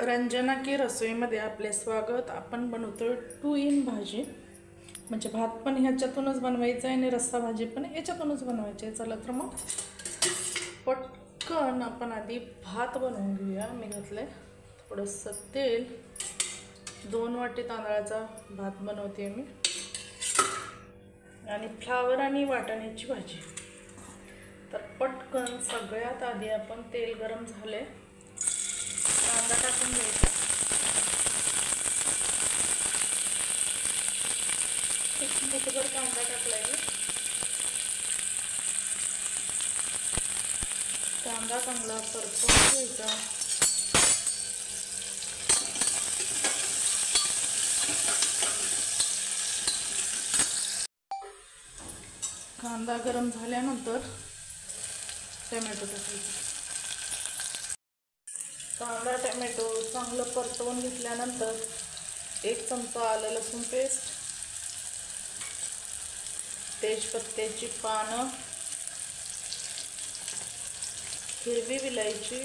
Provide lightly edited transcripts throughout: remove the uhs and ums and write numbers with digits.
रंजना की रसोईमध्ये आपले स्वागत। आपण बनवतोय 2 in भाजी, म्हणजे भात पण ह्याच्यातूनच बनवायचा आहे आणि रस्सा भाजी पण याच्यातूनच बनवायची आहे। चला तर मग पटकन आपण आधी भात बनवून घेऊया। मी घातले थोडंसं तेल, 2 वाटी तांदळाचा भात बनवते मी, आणि फ्लावर आणि वाटाण्याची भाजी। तर पटकन सगळ्यात आधी आपण तेल गरम झाले, कांदा टाकून घ्यायचा। एक मुठभर कांदा टाकलाय मी। कांदा चांगला परतून घ्यायचा। कांदा गरम झाल्यानंतर टोमॅटो टाकायचा। कांदा टोमॅटो चांगलं परतवून घेतल्यानंतर 1 चमचा आलं लसूण पेस्ट, तेजपत्त्याची पानं, हिरवी विलायची।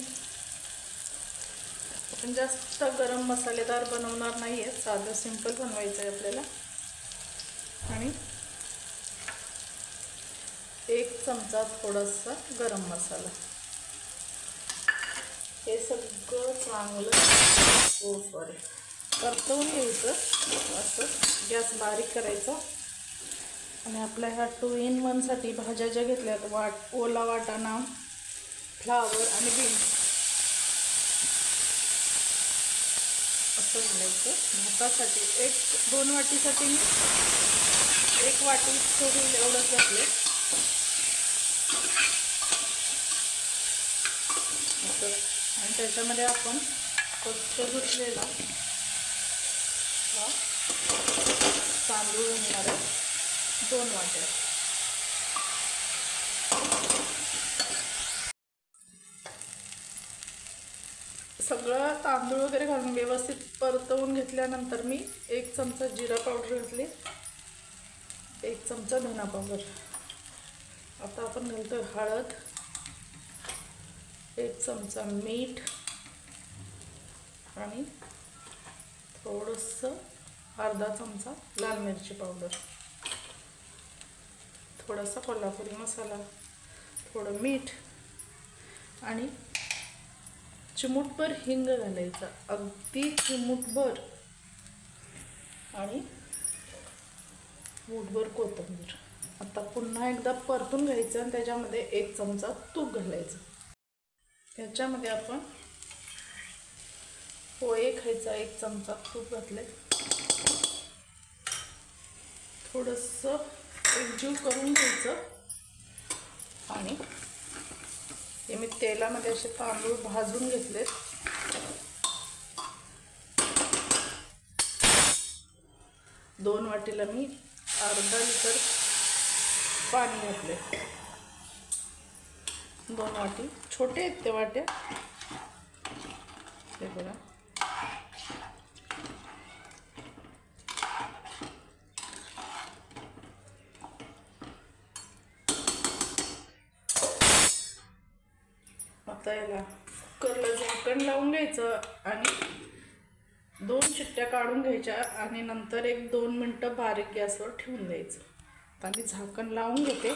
आपण जास्त गरम मसालेदार बनवणार नाही आहे, साधं सिंपल बनवायचं आहे आपल्याला। आणि 1 चमचा थोडासा गरम मसाला। हे सगळं चांगलं परतवून घ्यायचं। असं गॅस बारीक करायचा। आणि आपल्या ह्या 2 in 1 साठी भाज्या ज्या घेतल्यात, ओला वाटाणा, फ्लावर आणि बीन्स, असं घालायचं। भातासाठी 1-2 वाटीसाठी मी 1 वाटी थोडी एवढंच घातले। आणि त्याच्यामध्ये आपण स्वच्छ धुतलेला तांदूळ घालणार आहे, 2 वाट्या। सगळं तांदूळ वगैरे घालून व्यवस्थित परतवून घेतल्यानंतर मी 1 चमचा जिरा पावडर घातली, 1 चमचा धना पावडर। आता आपण घालतोय हळद, 1 चमचा मीठ, आणि थोडंसं अर्धा चमचा लाल मिरची पावडर, थोडासा कोल्हापुरी मसाला, थोडं मीठ, आणि चिमूटभर हिंग घालायचा, अगदी चिमूटभर, आणि मूठभर कोथिंबीर। आता पुन्हा एकदा परतून घ्यायचं आणि त्याच्यामध्ये 1 चमचा तूप घालायचं। त्याच्यामध्ये आपण पोहे खायचा 1 चमचा तूप घातले, थोडंसं एकजीव करून घ्यायचं। आणि हे मी तेलामध्ये असे तांदूळ भाजून घेतलेत। 2 वाटीला मी अर्धा लिटर पाणी घातले, 2 वाटी, छोटे आहेत ते वाट्या। हे बघा, आता याला कुकरला झाकण लावून घ्यायचं आणि 2 शिट्ट्या काढून घ्यायच्या, आणि नंतर 1-2 मिनटं बारीक गॅसवर ठेवून द्यायचं। आता मी झाकण लावून घेते।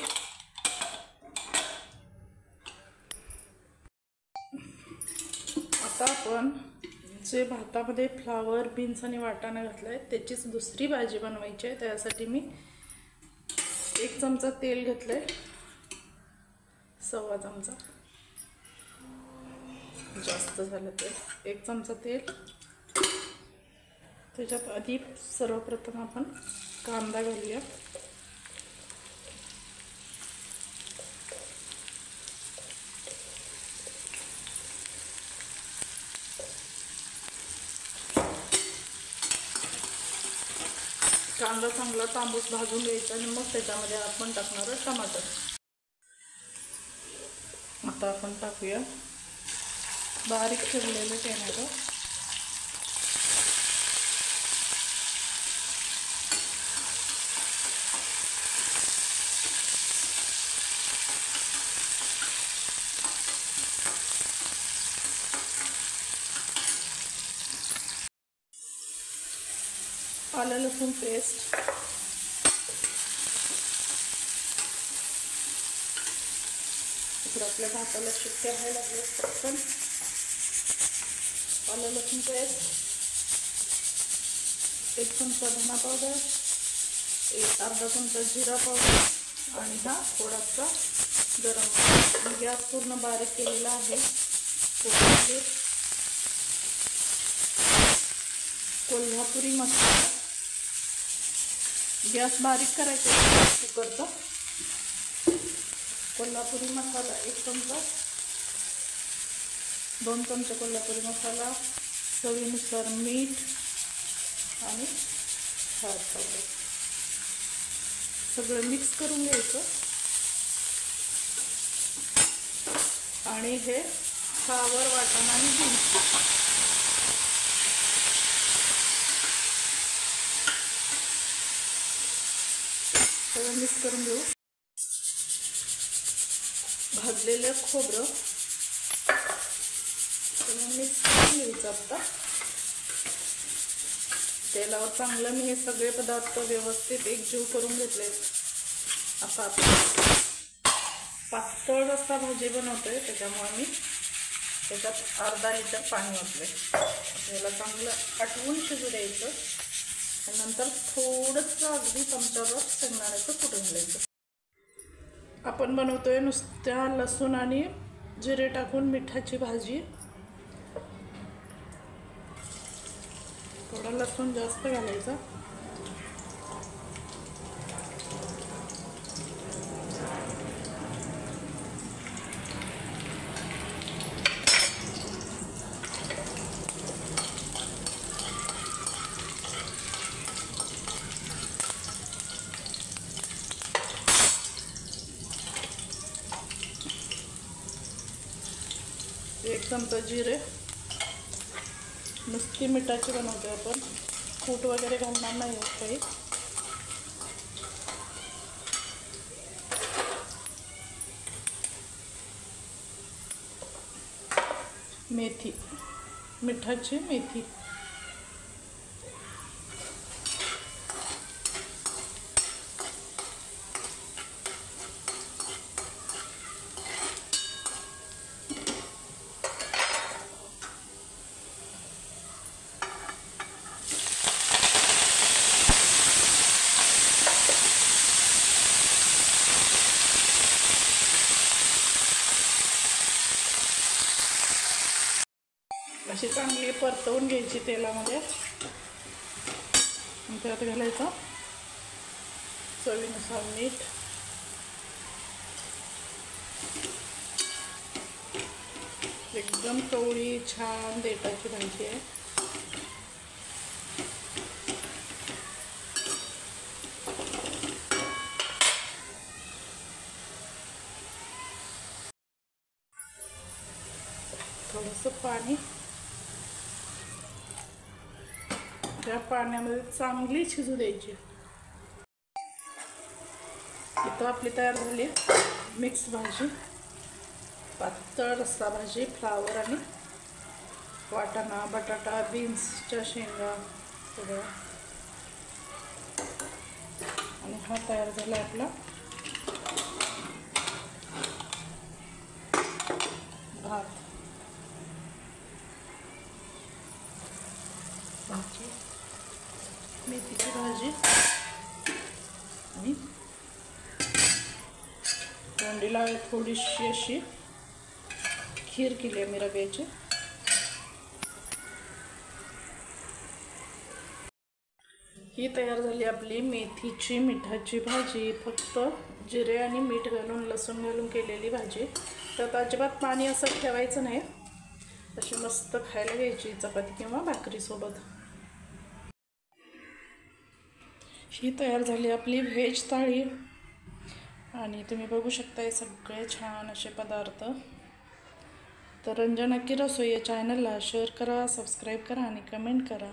आता आपण जे भातामध्ये फ्लावर, बीन्स आणि वाटाणा घातलाय त्याचीच दुसरी भाजी बनवायची आहे। त्यासाठी मी 1 चमचा तेल घेतलंय, 1/2 चमचा, जास्त झालं तेल, 1 चमचा तेल। त्याच्यात आधी सर्वप्रथम आपण कांदा घालूया। कांदा चांगला तांबूस भाजून घ्यायचा आणि मग त्याच्यामध्ये आपण टाकणार टमाटर। आता आपण टाकूया बारीक चिरलेले टोमॅटो, आलं लसूण पेस्ट, इकडं आपल्या भाताला शिट्ट्या व्हायला लागल्यात पटकन. आलं लसूण पेस्ट, 1 चमचा धना पावडर, अर्धा चमचा जिरा पावडर आणि हा थोडासा गरम. गॅस पूर्ण बारीक केलेला आहे. कोल्हापुरी मसाला, गॅस बारीक करायचा कुकरचा. कोल्हापुरी मसाला 1 चमचा, 2 चमचे कोल्हापुरी मसाला, चवीनुसार मीठ आणि हळद पावडर. सगळं मिक्स करून घ्यायचं आणि हे फ्लावर, वाटाणा आणि बीन्स सगळं मिक्स करून घेऊ. भाजलेलं खोबरं सगळं मिक्स करून घ्यायचं. आता तेलावर चांगलं मी हे सगळे पदार्थ व्यवस्थित एकजीव करून घेतले. आता पातळ रस्सा भाजी बनवतोय, त्याच्यामुळे मी त्याच्यात अर्धा लिटर पाणी ओतले. याला चांगलं आटवून शिजू द्यायचं. नंतर थोडंसं अगदी चमच्यावर शेंगदाण्याचं कुटून घालायचं. आपण बनवतोय नुसत्या लसूण आणि जिरे टाकून मिठाची भाजी. थोडा लसूण जास्त घालायचा. एक चमचा जिरे, नुसती मिठाची बनवतोय आपण, कूट वगैरे घालणार नाही काही. मेथी, मिठाची मेथी, अशी चांगली परतवून घ्यायची तेलामध्ये. त्यात घालायचं चवीनुसार मीठ, एकदम कवळी छान देठाची भाजी आहे. थोडंसं पाणी, त्या पाण्यामध्ये चांगली शिजू द्यायची. इथं आपली तयार झाली मिक्स भाजी, पातळ रस्सा भाजी, फ्लावर आणि वाटाणा, बटाटा, बीन्सच्या शेंगा सगळं. आणि हा तयार झाला आपला भात. भाजी, मेथीची भाजी आणि तोंडीला थोडीशी अशी खीर केली आहे मी रव्याची. ही तयार झाली आपली मेथीची मिठाची भाजी. फक्त जिरे आणि मीठ घालून, लसूण घालून केलेली भाजी. त्यात अजिबात पाणी असं ठेवायचं नाही. अशी मस्त खायला घ्यायची चपाती किंवा भाकरीसोबत. ही तयार झाली आपली व्हेज थाळी. आणि तुम्ही बघू शकता हे सगळे छान असे पदार्थ. तर रंजना की रसोई या चॅनलला शेअर करा, सबस्क्राईब करा आणि कमेंट करा.